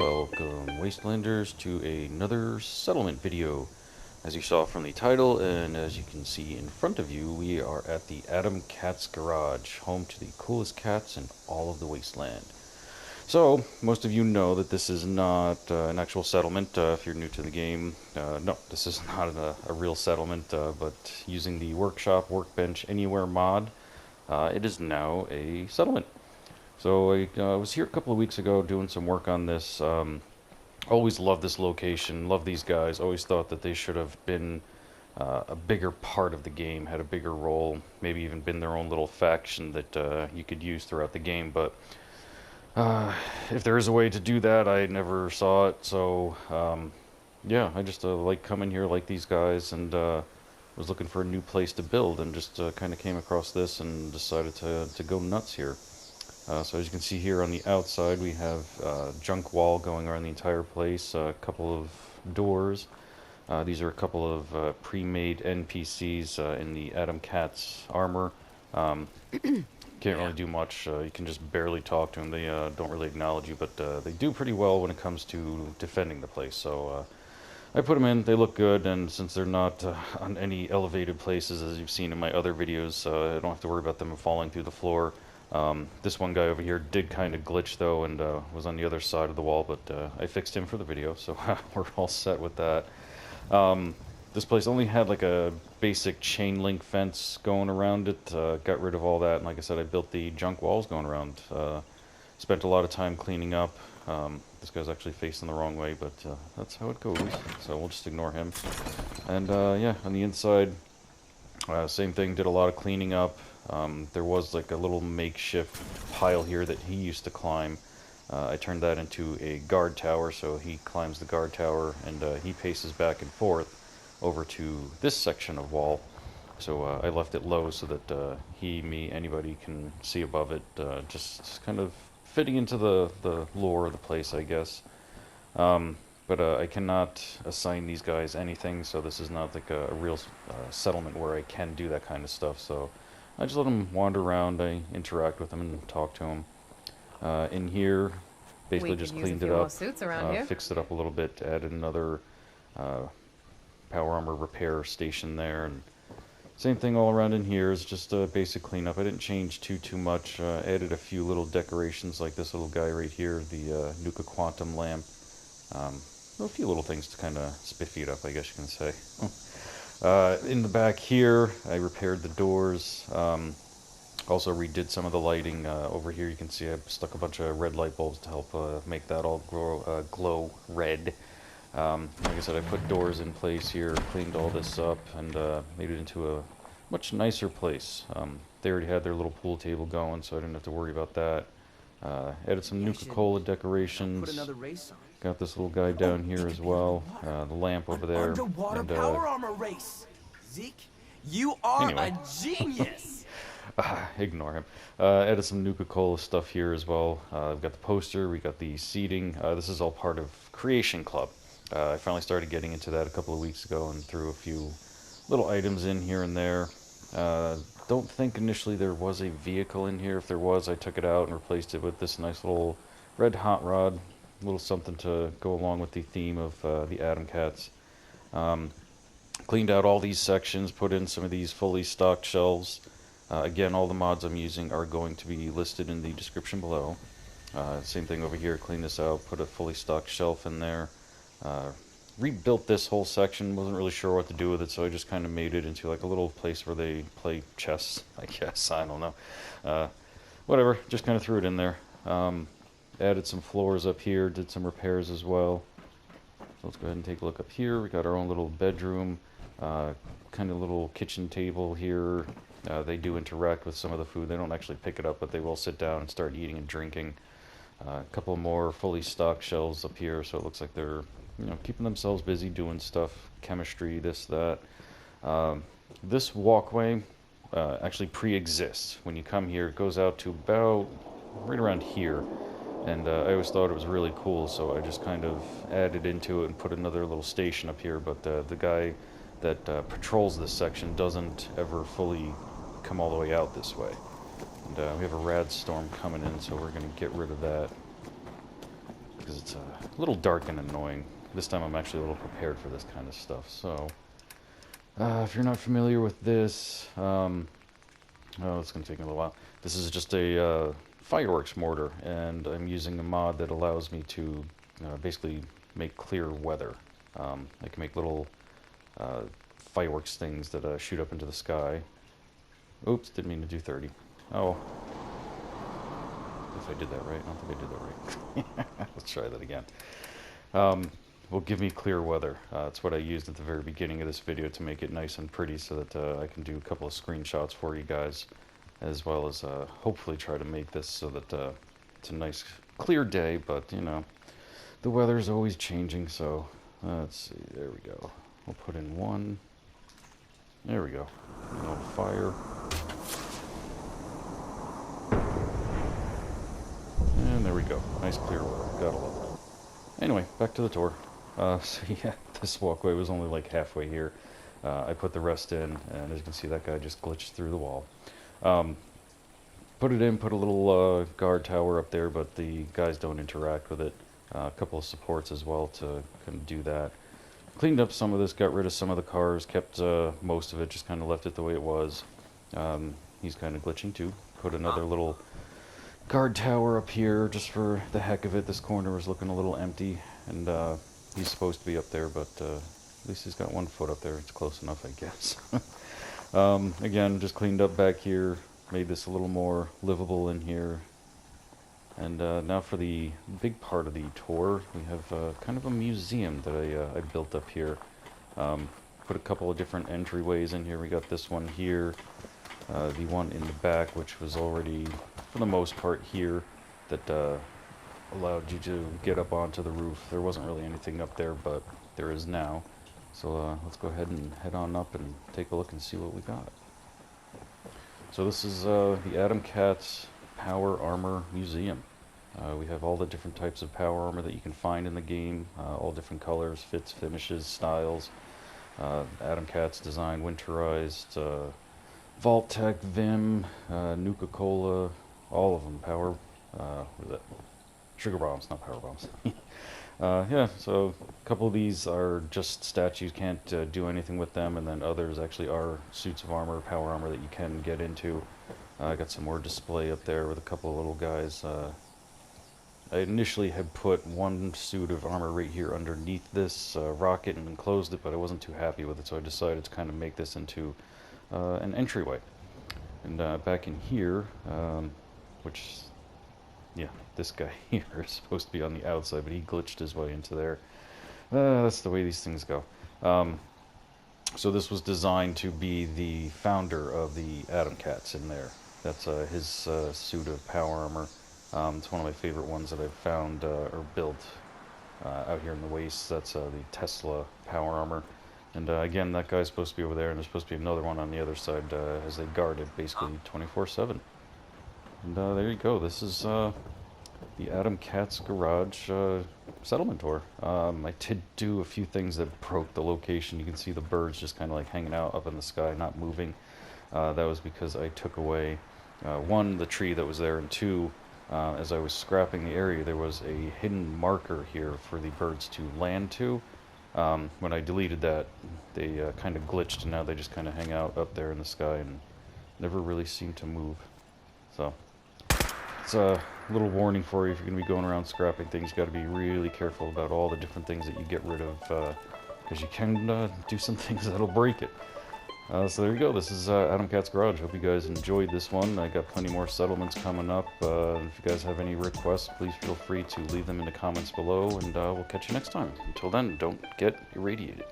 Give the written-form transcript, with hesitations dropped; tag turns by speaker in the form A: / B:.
A: Welcome, Wastelanders, to another settlement video. As you saw from the title, and as you can see in front of you, we are at the Adam Cat's Garage, home to the coolest cats in all of the Wasteland. So, most of you know that this is not an actual settlement. If you're new to the game, no, this is not a real settlement, but using the Workbench Anywhere mod, it is now a settlement. So I was here a couple of weeks ago doing some work on this. Always loved this location, loved these guys. Always thought that they should have been a bigger part of the game, had a bigger role, maybe even been their own little faction that you could use throughout the game. But if there is a way to do that, I never saw it. So yeah, I just like coming here, like these guys, and was looking for a new place to build, and just kind of came across this and decided to go nuts here. So as you can see here on the outside, we have junk wall going around the entire place, a couple of doors. These are a couple of pre-made NPCs in the Adam Cat's armor. Can't really do much. You can just barely talk to them. They don't really acknowledge you, but they do pretty well when it comes to defending the place. So I put them in. They look good, and since they're not on any elevated places, as you've seen in my other videos, I don't have to worry about them falling through the floor. This one guy over here did kind of glitch though, and was on the other side of the wall, but I fixed him for the video, so we're all set with that. This place only had like a basic chain link fence going around it. Got rid of all that, and like I said, I built the junk walls going around. Spent a lot of time cleaning up. This guy's actually facing the wrong way, but that's how it goes, so we'll just ignore him. And yeah, on the inside, same thing, did a lot of cleaning up. There was like a little makeshift pile here that he used to climb. I turned that into a guard tower, so he climbs the guard tower, and he paces back and forth over to this section of wall. So I left it low so that he, me, anybody can see above it, just kind of fitting into the lore of the place, I guess. But I cannot assign these guys anything, so this is not like a real settlement where I can do that kind of stuff. So I just let them wander around, I interact with them and talk to them. In here, basically just cleaned it up, fixed it up a little bit, added another power armor repair station there, and same thing all around in here is just a basic cleanup. I didn't change too much, added a few little decorations like this little guy right here, the Nuka Quantum lamp. A few little things to kind of spiffy it up, I guess you can say. In the back here, I repaired the doors, also redid some of the lighting. Over here you can see I stuck a bunch of red light bulbs to help make that all glow red. Like I said, I put doors in place here, cleaned all this up, and made it into a much nicer place. They already had their little pool table going, so I didn't have to worry about that. Added some Nuka-Cola decorations. Got this little guy down here as well. The lamp over there.
B: Underwater
A: and,
B: power armor race. Zeke, you are
A: anyway.
B: a genius.
A: Ignore him. Added some Nuka-Cola stuff here as well. We've got the poster, we got the seating. This is all part of Creation Club. I finally started getting into that a couple of weeks ago and threw a few little items in here and there. Don't think initially there was a vehicle in here. If there was, I took it out and replaced it with this nice little red hot rod. A little something to go along with the theme of the Adam Cats. Cleaned out all these sections, put in some of these fully stocked shelves. Again, all the mods I'm using are going to be listed in the description below. Same thing over here, cleaned this out, put a fully stocked shelf in there. Rebuilt this whole section, wasn't really sure what to do with it, so I just kind of made it into like a little place where they play chess, I guess, I don't know. Whatever, just kind of threw it in there. Added some floors up here, did some repairs as well. So let's go ahead and take a look up here. We got our own little bedroom, kind of little kitchen table here. They do interact with some of the food. They don't actually pick it up, but they will sit down and start eating and drinking. A couple more fully stocked shelves up here, so it looks like they're, you know, keeping themselves busy doing stuff, chemistry, this, that. This walkway actually pre-exists. When you come here, it goes out to about right around here. And I always thought it was really cool, so I just kind of added into it and put another little station up here. But the guy that patrols this section doesn't ever fully come all the way out this way. And we have a rad storm coming in, so we're going to get rid of that. because it's a little dark and annoying. This time I'm actually a little prepared for this kind of stuff. So, if you're not familiar with this, oh, it's going to take me a little while. This is just a fireworks mortar, and I'm using a mod that allows me to basically make clear weather. I can make little fireworks things that shoot up into the sky. Oops, didn't mean to do 30. Oh. If I did that right. I don't think I did that right. Let's try that again. Will give me clear weather. That's what I used at the very beginning of this video to make it nice and pretty so that I can do a couple of screenshots for you guys, as well as hopefully try to make this so that it's a nice clear day, but you know, the weather's always changing, so let's see, there we go. We'll put in one. There we go. A little fire. And there we go. Nice clear weather. Gotta love it. Anyway, back to the tour. So yeah, this walkway was only like halfway here. I put the rest in, and as you can see, that guy just glitched through the wall. Put it in, put a little guard tower up there, but the guys don't interact with it. A couple of supports as well to kind of do that. Cleaned up some of this, got rid of some of the cars, kept most of it, just kind of left it the way it was. He's kind of glitching too. Put another little guard tower up here just for the heck of it. This corner was looking a little empty, and he's supposed to be up there, but at least he's got 1 foot up there. It's close enough, I guess. Again, just cleaned up back here, made this a little more livable in here. And now for the big part of the tour, we have kind of a museum that I built up here. Put a couple of different entryways in here. We got this one here, the one in the back, which was already, for the most part, here, that allowed you to get up onto the roof. There wasn't really anything up there, but there is now. So let's go ahead and head on up and take a look and see what we got. So this is the Adam Cat's Power Armor Museum. We have all the different types of power armor that you can find in the game, all different colors, fits, finishes, styles. Adam Cat's design, winterized, Vault-Tec, Vim, Nuka-Cola, all of them. Power, what is that? Sugar bombs, not power bombs. Yeah, so a couple of these are just statues, can't do anything with them, and then others actually are suits of armor, power armor that you can get into. I got some more display up there with a couple of little guys. I initially had put one suit of armor right here underneath this rocket and enclosed it, but I wasn't too happy with it, so I decided to kind of make this into an entryway. And back in here, which, yeah, this guy here is supposed to be on the outside, but he glitched his way into there. That's the way these things go. So this was designed to be the founder of the Adam Cats in there. That's his suit of power armor. It's one of my favorite ones that I've found or built out here in the wastes. That's the Tesla power armor. And again, that guy's supposed to be over there, and there's supposed to be another one on the other side as they guard it basically 24/7. And there you go. This is the Adam Cat's Garage settlement tour. I did do a few things that broke the location. You can see the birds just kind of like hanging out up in the sky, not moving. That was because I took away, one, the tree that was there, and two, as I was scrapping the area, there was a hidden marker here for the birds to land to. When I deleted that, they kind of glitched, and now they just kind of hang out up there in the sky and never really seem to move. So it's a little warning for you if you're going to be going around scrapping things. You got to be really careful about all the different things that you get rid of, because you can do some things that'll break it. So there you go. This is Adam Cat's Garage. Hope you guys enjoyed this one. I got plenty more settlements coming up. If you guys have any requests, please feel free to leave them in the comments below, and we'll catch you next time. Until then, don't get irradiated.